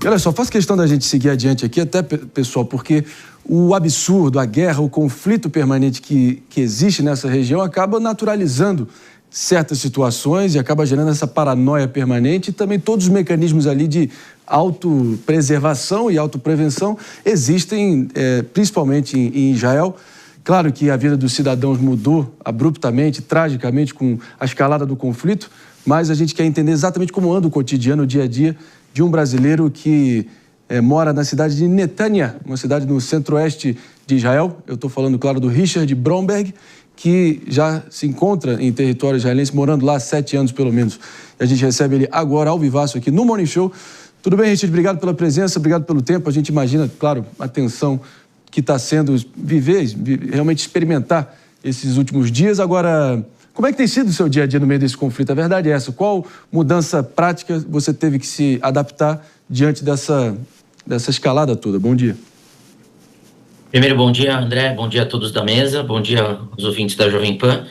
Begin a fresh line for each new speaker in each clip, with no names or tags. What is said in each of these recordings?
E olha só, faço questão da gente seguir adiante aqui, até, pessoal, porque o absurdo, a guerra, o conflito permanente que existe nessa região acaba naturalizando certas situações e acaba gerando essa paranoia permanente e também todos os mecanismos ali de autopreservação e autoprevenção existem, principalmente em Israel. Claro que a vida dos cidadãos mudou abruptamente, tragicamente, com a escalada do conflito, mas a gente quer entender exatamente como anda o cotidiano, o dia a dia de um brasileiro que mora na cidade de Netanya, uma cidade no centro-oeste de Israel. Eu estou falando, claro, do Richard Bromberg, que já se encontra em território israelense, morando lá há 7 anos, pelo menos. E a gente recebe ele agora, ao vivaço, aqui no Morning Show. Tudo bem, Richard? Obrigado pela presença, obrigado pelo tempo. A gente imagina, claro, a tensão que está sendo realmente experimentar esses últimos dias. Agora, como é que tem sido o seu dia a dia no meio desse conflito? A verdade é essa. Qual mudança prática você teve que se adaptar diante dessa escalada toda? Bom dia.
Primeiro, bom dia, André. Bom dia a todos da mesa. Bom dia aos ouvintes da Jovem Pan.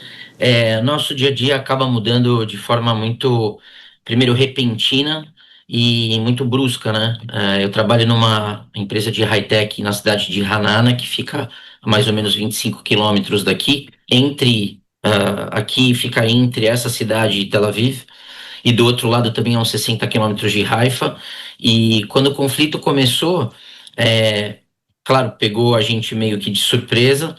Nosso dia a dia acaba mudando de forma muito, primeiro, repentina e muito brusca, né? Eu trabalho numa empresa de high-tech na cidade de Hanana, que fica a mais ou menos 25 quilômetros daqui. Aqui fica entre essa cidade e Tel Aviv, e do outro lado também a uns 60 quilômetros de Haifa. E quando o conflito começou, claro, pegou a gente meio que de surpresa,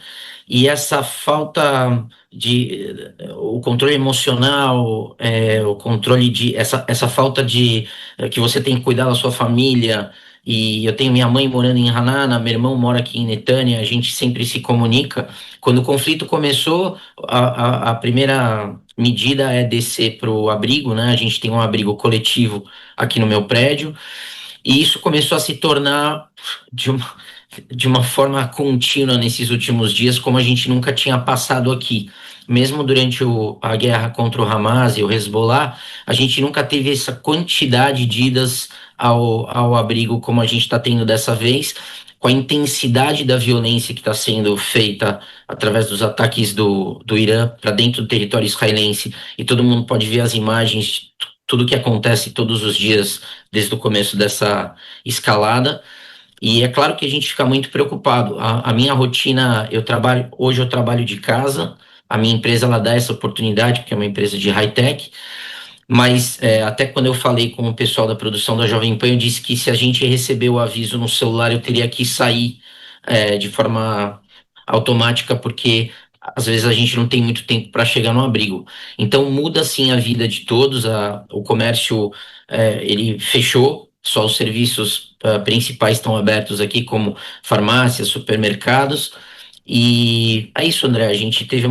e essa falta de o controle emocional, o controle de essa falta de que você tem que cuidar da sua família. E eu tenho minha mãe morando em Hanana, meu irmão mora aqui em Netânia, a gente sempre se comunica. Quando o conflito começou, a primeira medida é descer para o abrigo, né? A gente tem um abrigo coletivo aqui no meu prédio, e isso começou a se tornar de uma forma contínua nesses últimos dias, como a gente nunca tinha passado aqui. Mesmo durante a guerra contra o Hamas e o Hezbollah, a gente nunca teve essa quantidade de idas ao abrigo como a gente está tendo dessa vez, com a intensidade da violência que está sendo feita através dos ataques do Irã para dentro do território israelense, e todo mundo pode ver as imagens de tudo que acontece todos os dias desde o começo dessa escalada. E é claro que a gente fica muito preocupado. A minha rotina, hoje eu trabalho de casa, a minha empresa ela dá essa oportunidade, porque é uma empresa de high-tech, mas até quando eu falei com o pessoal da produção da Jovem Pan, eu disse que se a gente receber o aviso no celular, eu teria que sair de forma automática, porque às vezes a gente não tem muito tempo para chegar no abrigo. Então muda sim a vida de todos. O comércio ele fechou, só os serviços principais estão abertos aqui, como farmácias, supermercados. E é isso, André. A gente teve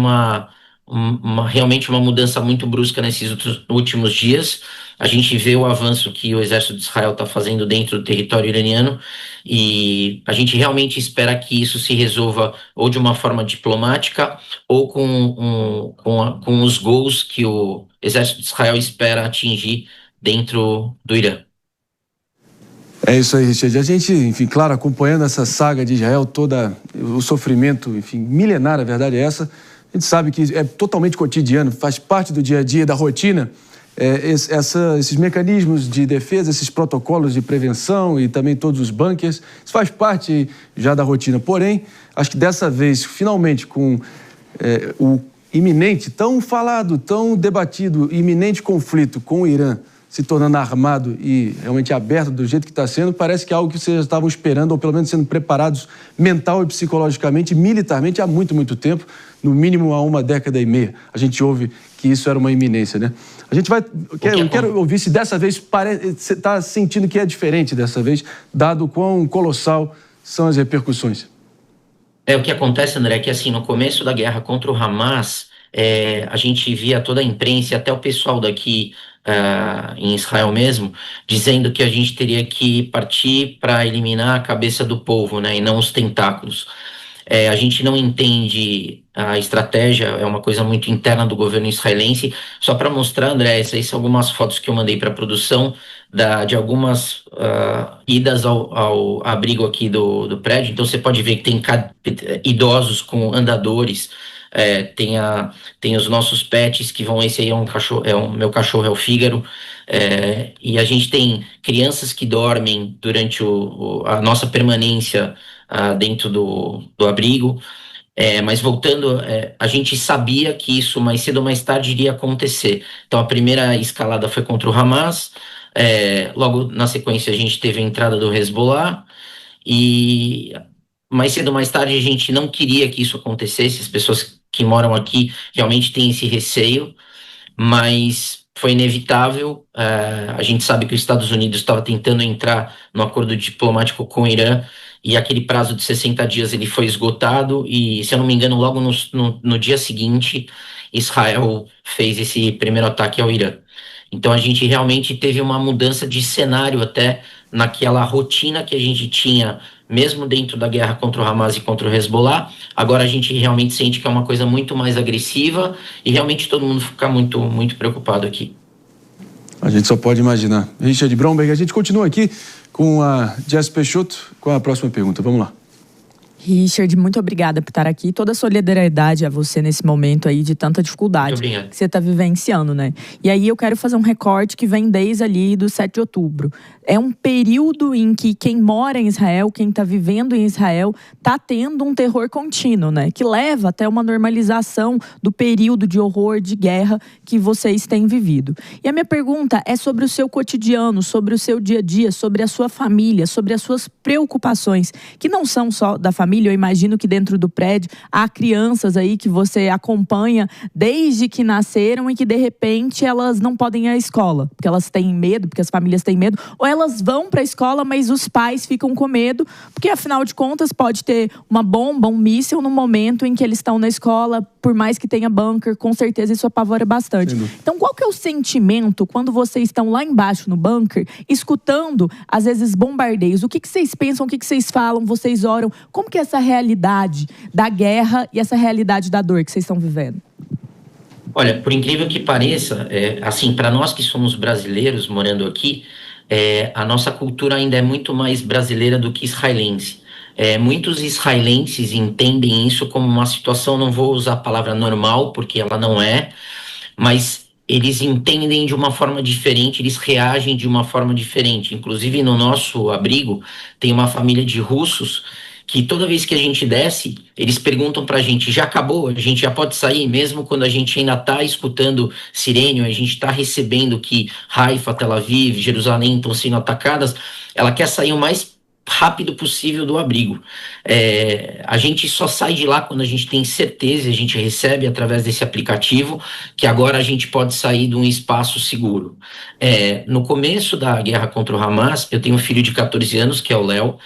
realmente uma mudança muito brusca nesses últimos dias. A gente vê o avanço que o exército de Israel está fazendo dentro do território iraniano, e a gente realmente espera que isso se resolva ou de uma forma diplomática ou com os gols que o exército de Israel espera atingir dentro do Irã.
É isso aí, Richard. A gente, enfim, claro, acompanhando essa saga de Israel, todo o sofrimento, enfim, milenar, a verdade é essa. A gente sabe que é totalmente cotidiano, faz parte do dia a dia, da rotina, esses mecanismos de defesa, esses protocolos de prevenção e também todos os bunkers, isso faz parte já da rotina. Porém, acho que dessa vez, finalmente, com o iminente, tão falado, tão debatido, iminente conflito com o Irã se tornando armado e realmente aberto do jeito que está sendo, parece que é algo que vocês já estavam esperando, ou pelo menos sendo preparados mental e psicologicamente, militarmente, há muito, muito tempo, no mínimo há 1,5 décadas. A gente ouve que isso era uma iminência, né? A gente vai... Eu quero ouvir se dessa vez você está sentindo que é diferente dessa vez, dado quão colossal são as repercussões.
O que acontece, André, é que assim, no começo da guerra contra o Hamas, a gente via toda a imprensa, até o pessoal daqui em Israel mesmo, dizendo que a gente teria que partir para eliminar a cabeça do povo, né, e não os tentáculos. A gente não entende a estratégia, é uma coisa muito interna do governo israelense. Só para mostrar, André, essas são algumas fotos que eu mandei para a produção de algumas idas ao abrigo aqui do prédio. Então você pode ver que tem idosos com andadores, tem os nossos pets que vão, esse aí é um cachorro, meu cachorro é o Fígaro, e a gente tem crianças que dormem durante a nossa permanência dentro do abrigo. Mas voltando, a gente sabia que isso mais cedo ou mais tarde iria acontecer. Então a primeira escalada foi contra o Hamas, logo na sequência a gente teve a entrada do Hezbollah, e mais cedo ou mais tarde a gente não queria que isso acontecesse. As pessoas que moram aqui realmente têm esse receio, mas foi inevitável. A gente sabe que os Estados Unidos estava tentando entrar no acordo diplomático com o Irã, e aquele prazo de 60 dias ele foi esgotado, e, se eu não me engano, logo no dia seguinte, Israel fez esse primeiro ataque ao Irã. Então a gente realmente teve uma mudança de cenário até naquela rotina que a gente tinha, mesmo dentro da guerra contra o Hamas e contra o Hezbollah. Agora a gente realmente sente que é uma coisa muito mais agressiva, e realmente todo mundo fica muito, muito preocupado aqui.
A gente só pode imaginar. Richard Bromberg, a gente continua aqui com a Jess Peixoto com a próxima pergunta. Vamos lá.
Richard, muito obrigada por estar aqui. Toda a solidariedade a você nesse momento aí de tanta dificuldade que você está vivenciando, né? E aí eu quero fazer um recorte que vem desde ali do 7 de outubro. É um período em que quem mora em Israel, quem está vivendo em Israel, está tendo um terror contínuo, né? Que leva até uma normalização do período de horror, de guerra que vocês têm vivido. E a minha pergunta é sobre o seu cotidiano, sobre o seu dia a dia, sobre a sua família, sobre as suas preocupações, que não são só da família. Eu imagino que dentro do prédio há crianças aí que você acompanha desde que nasceram e que de repente elas não podem ir à escola, porque elas têm medo, porque as famílias têm medo, ou elas vão para a escola, mas os pais ficam com medo, porque afinal de contas pode ter uma bomba, um míssil no momento em que eles estão na escola, por mais que tenha bunker, com certeza isso apavora bastante. Então qual que é o sentimento quando vocês estão lá embaixo no bunker, escutando às vezes bombardeios? O que vocês pensam, o que vocês falam, vocês oram? Como que é essa realidade da guerra e essa realidade da dor que vocês estão vivendo?
Olha, por incrível que pareça, assim, para nós que somos brasileiros morando aqui, a nossa cultura ainda é muito mais brasileira do que israelense. Muitos israelenses entendem isso como uma situação, não vou usar a palavra normal, porque ela não é, mas eles entendem de uma forma diferente, eles reagem de uma forma diferente. Inclusive, no nosso abrigo, tem uma família de russos que toda vez que a gente desce, eles perguntam pra gente, já acabou? A gente já pode sair? Mesmo quando a gente ainda tá escutando sirene, a gente tá recebendo que Haifa, Tel Aviv, Jerusalém estão sendo atacadas, ela quer sair o mais rápido possível do abrigo. A gente só sai de lá quando a gente tem certeza, a gente recebe através desse aplicativo, que agora a gente pode sair de um espaço seguro. No começo da guerra contra o Hamas, eu tenho um filho de 14 anos, que é o Léo,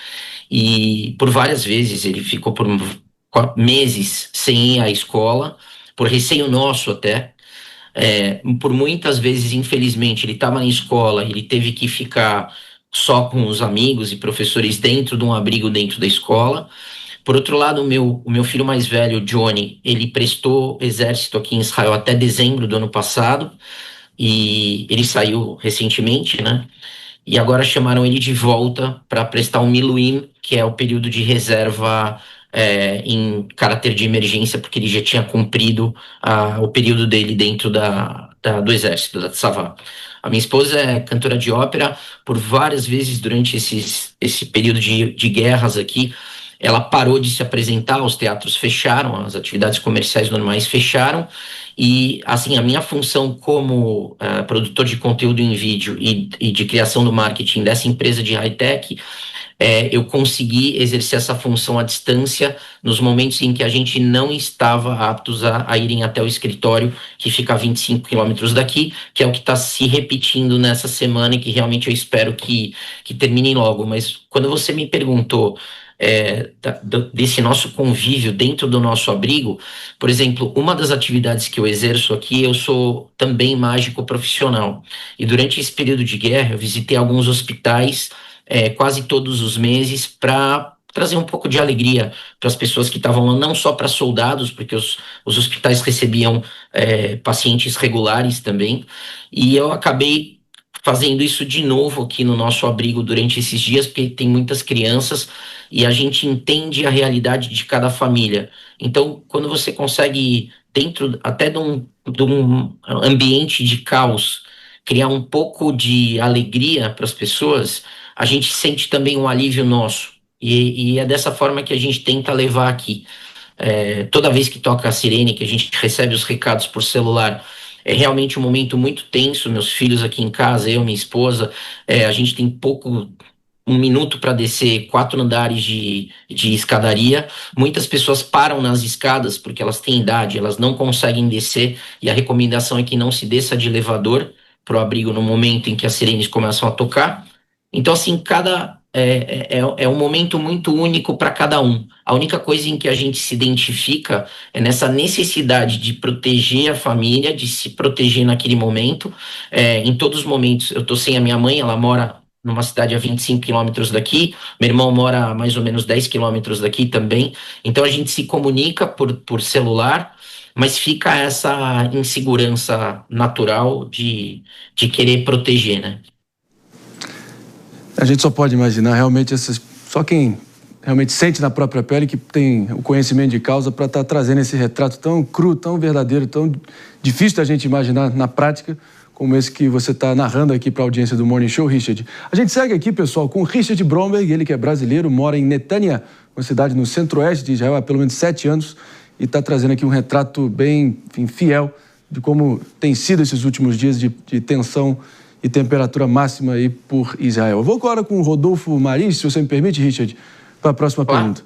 e por várias vezes ele ficou por meses sem ir à escola, por receio nosso até. Por muitas vezes, infelizmente, ele estava na escola, ele teve que ficar só com os amigos e professores dentro de um abrigo dentro da escola. Por outro lado, o meu filho mais velho, Johnny, ele prestou exército aqui em Israel até dezembro do ano passado, e ele saiu recentemente, né? E agora chamaram ele de volta para prestar um Miluim, que é o período de reserva em caráter de emergência, porque ele já tinha cumprido o período dele dentro do exército, da Tzavá. A minha esposa é cantora de ópera. Por várias vezes durante esse período de guerras aqui, ela parou de se apresentar, os teatros fecharam, as atividades comerciais normais fecharam, e assim, a minha função como produtor de conteúdo em vídeo e de criação do marketing dessa empresa de high-tech, eu consegui exercer essa função à distância nos momentos em que a gente não estava aptos a irem até o escritório, que fica a 25 quilômetros daqui, que é o que está se repetindo nessa semana e que realmente eu espero que termine logo. Mas quando você me perguntou desse nosso convívio dentro do nosso abrigo, por exemplo, uma das atividades que eu exerço aqui, eu sou também mágico profissional, e durante esse período de guerra eu visitei alguns hospitais quase todos os meses para trazer um pouco de alegria para as pessoas que estavam lá, não só para soldados, porque os hospitais recebiam pacientes regulares também, e eu acabei fazendo isso de novo aqui no nosso abrigo durante esses dias, porque tem muitas crianças e a gente entende a realidade de cada família. Então, quando você consegue, dentro até de um ambiente de caos, criar um pouco de alegria para as pessoas, a gente sente também um alívio nosso. E é dessa forma que a gente tenta levar aqui. Toda vez que toca a sirene, que a gente recebe os recados por celular, é realmente um momento muito tenso. Meus filhos aqui em casa, eu, minha esposa, a gente tem um minuto para descer 4 andares de escadaria. Muitas pessoas param nas escadas porque elas têm idade, elas não conseguem descer, e a recomendação é que não se desça de elevador para o abrigo no momento em que as sirenes começam a tocar. Então, assim, é um momento muito único para cada um. A única coisa em que a gente se identifica é nessa necessidade de proteger a família, de se proteger naquele momento. Em todos os momentos, eu estou sem a minha mãe, ela mora numa cidade a 25 quilômetros daqui, meu irmão mora a mais ou menos 10 quilômetros daqui também, então a gente se comunica por celular, mas fica essa insegurança natural de querer proteger, né?
A gente só pode imaginar, realmente, só quem realmente sente na própria pele, que tem o conhecimento de causa, para estar trazendo esse retrato tão cru, tão verdadeiro, tão difícil da gente imaginar na prática, como esse que você está narrando aqui para a audiência do Morning Show, Richard. A gente segue aqui, pessoal, com o Richard Bromberg, ele que é brasileiro, mora em Netanya, uma cidade no centro-oeste de Israel há pelo menos 7 anos, e está trazendo aqui um retrato bem, enfim, fiel de como tem sido esses últimos dias de tensão e temperatura máxima aí por Israel. Eu vou agora com o Rodolfo Maris, se você me permite, Richard, para a próxima pergunta.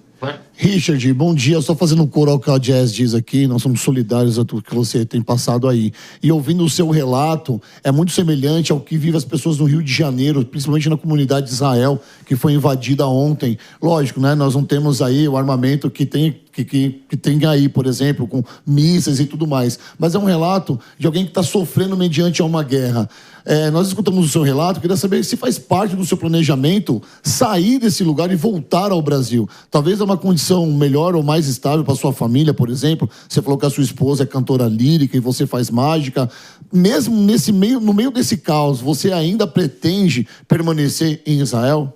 Richard, bom dia. Só fazendo um coro ao que a Jazz diz aqui, nós somos solidários a tudo que você tem passado aí. E ouvindo o seu relato, é muito semelhante ao que vivem as pessoas no Rio de Janeiro, principalmente na comunidade de Israel, que foi invadida ontem. Lógico, né? Nós não temos aí o armamento que tem aí, por exemplo, com mísseis e tudo mais. Mas é um relato de alguém que está sofrendo mediante a uma guerra. Nós escutamos o seu relato, queria saber se faz parte do seu planejamento sair desse lugar e voltar ao Brasil. Talvez é uma condição melhor ou mais estável para sua família, por exemplo. Você falou que a sua esposa é cantora lírica e você faz mágica. Mesmo no meio desse caos, você ainda pretende permanecer em Israel?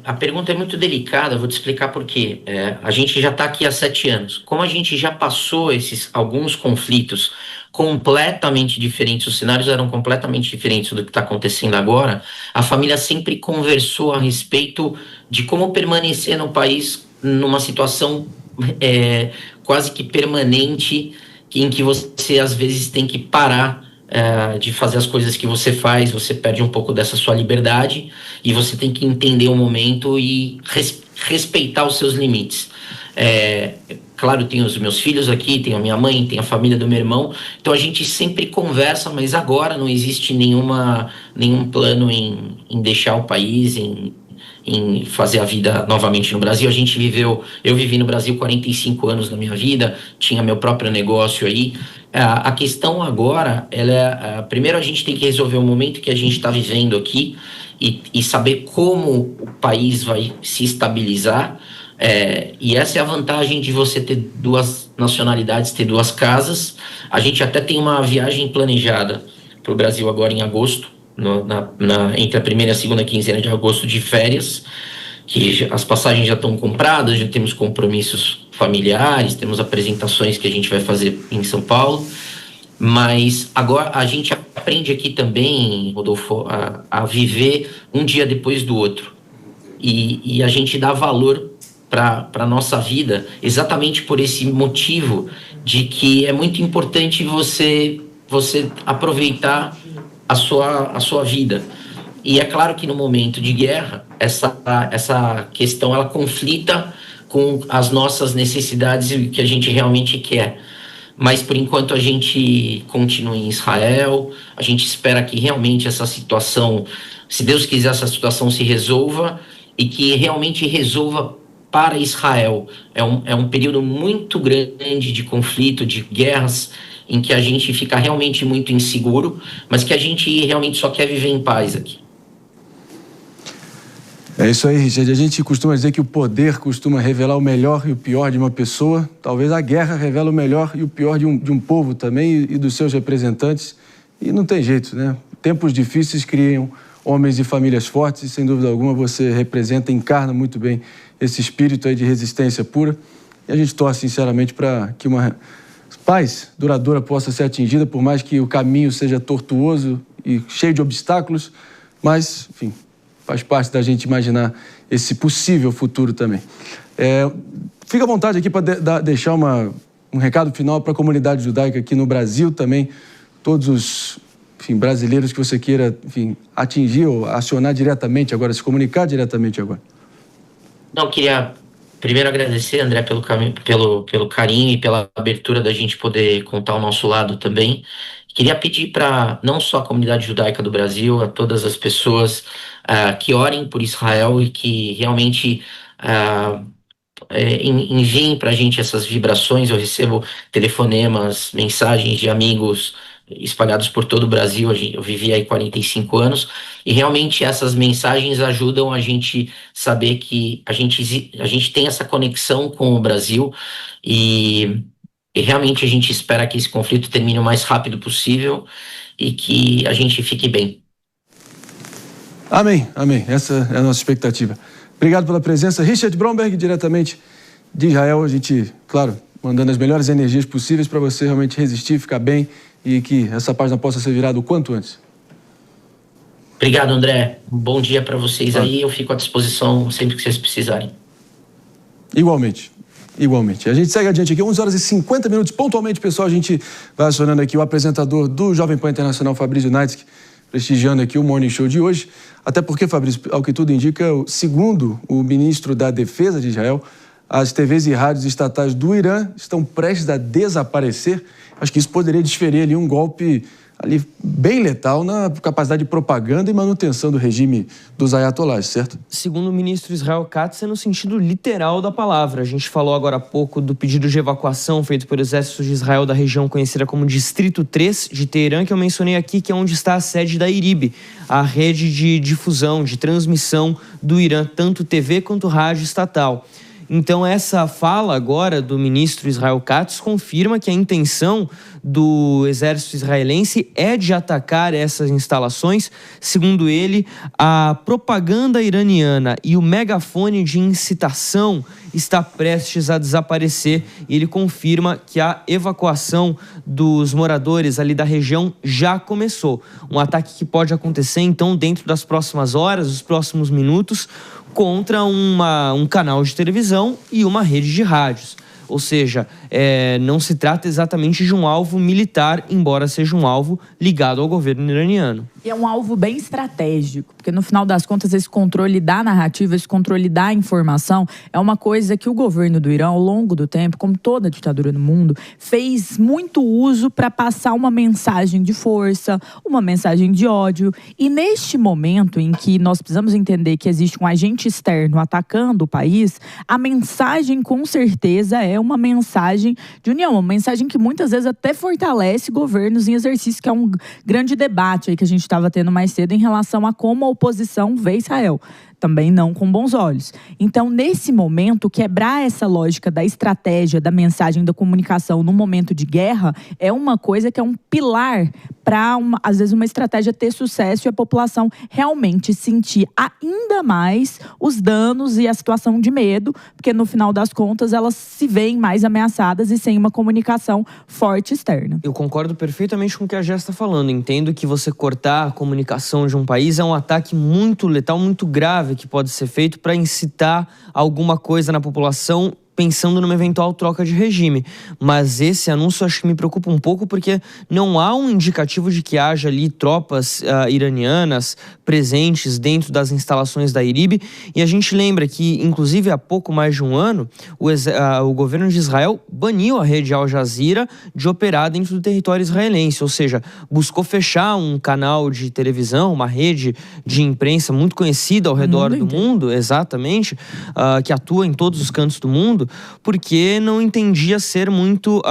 A pergunta é muito delicada, vou te explicar por quê. A gente já está aqui há 7 anos. Como a gente já passou alguns conflitos completamente diferentes, os cenários eram completamente diferentes do que está acontecendo agora, a família sempre conversou a respeito de como permanecer no país numa situação quase que permanente, em que você às vezes tem que parar de fazer as coisas que você faz, você perde um pouco dessa sua liberdade e você tem que entender o momento e respeitar os seus limites. Claro, tenho os meus filhos aqui, tenho a minha mãe, tenho a família do meu irmão, então a gente sempre conversa, mas agora não existe nenhum plano em deixar o país, em fazer a vida novamente no Brasil. Eu vivi no Brasil 45 anos da minha vida, tinha meu próprio negócio aí. A questão agora, primeiro a gente tem que resolver o momento que a gente está vivendo aqui e saber como o país vai se estabilizar. E essa é a vantagem de você ter 2 nacionalidades, ter 2 casas. A gente até tem uma viagem planejada para o Brasil agora em agosto, entre a primeira e a segunda quinzena de agosto, de férias, que as passagens já estão compradas, já temos compromissos familiares, temos apresentações que a gente vai fazer em São Paulo, mas agora a gente aprende aqui também, Rodolfo, a viver um dia depois do outro, e a gente dá valor para a nossa vida, exatamente por esse motivo de que é muito importante você aproveitar a sua vida. E é claro que no momento de guerra, essa questão ela conflita com as nossas necessidades e o que a gente realmente quer. Mas por enquanto a gente continua em Israel, a gente espera que realmente essa situação, se Deus quiser, essa situação se resolva e que realmente resolva para Israel. É um período muito grande de conflito, de guerras, em que a gente fica realmente muito inseguro, mas que a gente realmente só quer viver em paz aqui.
É isso aí, Richard. A gente costuma dizer que o poder costuma revelar o melhor e o pior de uma pessoa. Talvez a guerra revele o melhor e o pior de um povo também e dos seus representantes. E não tem jeito, né? tempos difíceis criam homens e famílias fortes, e sem dúvida alguma você representa, encarna muito bem esse espírito aí de resistência pura. E a gente torce sinceramente para que uma paz duradoura possa ser atingida, por mais que o caminho seja tortuoso e cheio de obstáculos, mas, enfim, faz parte da gente imaginar esse possível futuro também. Fica à vontade aqui para deixar um recado final para a comunidade judaica aqui no Brasil também, todos os brasileiros que você queira atingir ou acionar diretamente agora, se comunicar diretamente agora.
Não, queria primeiro agradecer, André, pelo carinho e pela abertura da gente poder contar o nosso lado também. Queria pedir para não só a comunidade judaica do Brasil, a todas as pessoas que orem por Israel e que realmente enviem para a gente essas vibrações. Eu recebo telefonemas, mensagens de amigos espalhados por todo o Brasil. Eu vivi aí 45 anos e realmente essas mensagens ajudam a gente saber que a gente tem essa conexão com o Brasil e realmente a gente espera que esse conflito termine o mais rápido possível e que a gente fique bem.
Amém, amém. Essa é a nossa expectativa. Obrigado pela presença. Richard Bromberg, diretamente de Israel. A gente, claro, mandando as melhores energias possíveis para você realmente resistir, ficar bem e que essa página possa ser virada o quanto antes.
Obrigado, André. Um bom dia para vocês aí. Eu fico à disposição sempre que vocês precisarem.
Igualmente. Igualmente. A gente segue adiante aqui, 11h50, pontualmente, pessoal. A gente vai acionando aqui o apresentador do Jovem Pan Internacional, Fabrício Naitsky, prestigiando aqui o Morning Show de hoje. Até porque, Fabrício, ao que tudo indica, segundo o ministro da Defesa de Israel, as TVs e rádios estatais do Irã estão prestes a desaparecer. Acho que isso poderia desferir ali um golpe ali bem letal na capacidade de propaganda e manutenção do regime dos ayatolás, certo?
Segundo o ministro Israel Katz, é no sentido literal da palavra. A gente falou agora há pouco do pedido de evacuação feito pelo exército de Israel da região conhecida como Distrito 3 de Teherã, que eu mencionei aqui, que é onde está a sede da IRIB, a rede de difusão, de transmissão do Irã, tanto TV quanto rádio estatal. Então, essa fala agora do ministro Israel Katz confirma que a intenção do exército israelense é de atacar essas instalações. Segundo ele, a propaganda iraniana e o megafone de incitação está prestes a desaparecer. E ele confirma que a evacuação dos moradores ali da região já começou. Um ataque que pode acontecer, então, dentro das próximas horas, os próximos minutos, contra um canal de televisão e uma rede de rádios. Ou seja, não se trata exatamente de um alvo militar, embora seja um alvo ligado ao governo iraniano.
E é um alvo bem estratégico, porque no final das contas esse controle da narrativa, esse controle da informação é uma coisa que o governo do Irã, ao longo do tempo, como toda ditadura no mundo, fez muito uso para passar uma mensagem de força, uma mensagem de ódio. E neste momento em que nós precisamos entender que existe um agente externo atacando o país, a mensagem com certeza é uma mensagem de união, uma mensagem que muitas vezes até fortalece governos em exercício, que é um grande debate aí que a gente estava tendo mais cedo em relação a como a oposição vê Israel. Também não com bons olhos. Então, nesse momento, quebrar essa lógica da estratégia, da mensagem, da comunicação no momento de guerra é uma coisa que é um pilar para, às vezes, uma estratégia ter sucesso e a população realmente sentir ainda mais os danos e a situação de medo, porque, no final das contas, elas se veem mais ameaçadas e sem uma comunicação forte externa.
Eu concordo perfeitamente com o que a Jé está falando. Entendo que você cortar a comunicação de um país é um ataque muito letal, muito grave, que pode ser feito para incitar alguma coisa na população, pensando numa eventual troca de regime. Mas esse anúncio acho que me preocupa um pouco, porque não há um indicativo de que haja ali tropas iranianas presentes dentro das instalações da IRIB. E a gente lembra que, inclusive, há pouco mais de um ano, o governo de Israel baniu a rede Al Jazeera de operar dentro do território israelense. Ou seja, buscou fechar um canal de televisão, uma rede de imprensa muito conhecida ao redor do mundo, exatamente, que atua em todos os cantos do mundo, porque não entendia ser muito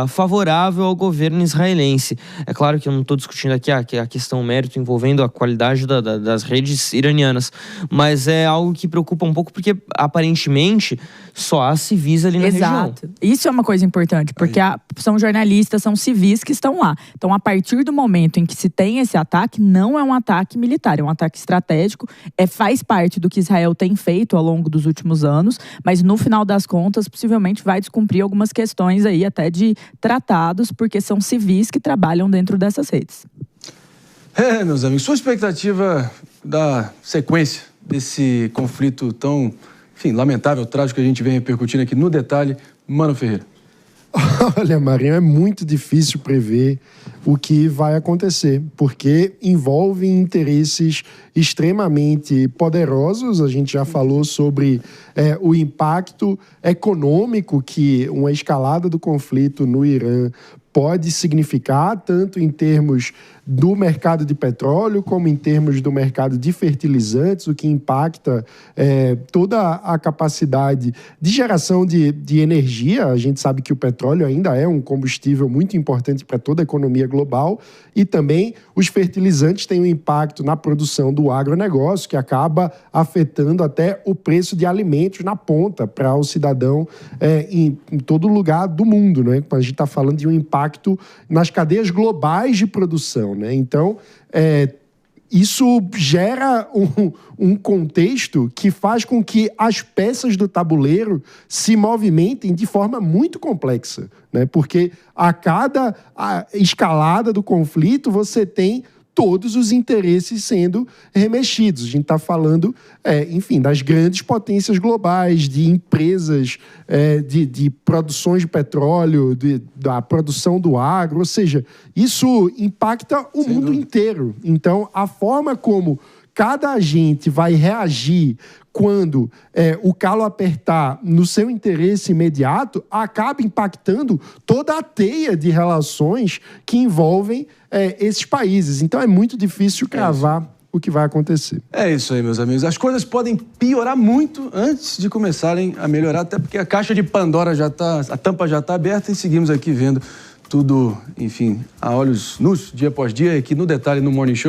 favorável ao governo israelense. É claro que eu não estou discutindo aqui a questão mérito envolvendo a qualidade frágil das redes iranianas. Mas é algo que preocupa um pouco porque, aparentemente, só há civis ali na região.
Exato. Isso é uma coisa importante, porque são jornalistas, são civis que estão lá. Então, a partir do momento em que se tem esse ataque, não é um ataque militar, é um ataque estratégico, faz parte do que Israel tem feito ao longo dos últimos anos, mas no final das contas, possivelmente vai descumprir algumas questões aí até de tratados, porque são civis que trabalham dentro dessas redes.
Meus amigos, sua expectativa da sequência desse conflito tão, enfim, lamentável, trágico que a gente vem repercutindo aqui no detalhe, Mano Ferreira?
Olha, Marinho, é muito difícil prever o que vai acontecer, porque envolve interesses extremamente poderosos. A gente já falou sobre o impacto econômico que uma escalada do conflito no Irã pode significar, tanto em termos do mercado de petróleo, como em termos do mercado de fertilizantes, o que impacta toda a capacidade de geração de energia. A gente sabe que o petróleo ainda é um combustível muito importante para toda a economia global, e também os fertilizantes têm um impacto na produção do agronegócio, que acaba afetando até o preço de alimentos na ponta para o cidadão em todo lugar do mundo, né? A gente está falando de um impacto nas cadeias globais de produção, né? Então, isso gera um contexto que faz com que as peças do tabuleiro se movimentem de forma muito complexa, né? Porque a cada escalada do conflito você tem todos os interesses sendo remexidos. A gente está falando, enfim, das grandes potências globais, de empresas, de produções de petróleo, da produção do agro, ou seja, isso impacta o mundo inteiro. Então, a forma como cada agente vai reagir quando o calo apertar no seu interesse imediato, acaba impactando toda a teia de relações que envolvem esses países. Então é muito difícil cravar o que vai acontecer.
É isso aí, meus amigos. As coisas podem piorar muito antes de começarem a melhorar, até porque a caixa de Pandora a tampa já está aberta, e seguimos aqui vendo tudo, enfim, a olhos nus, dia após dia, aqui no Detalhe, no Morning Show.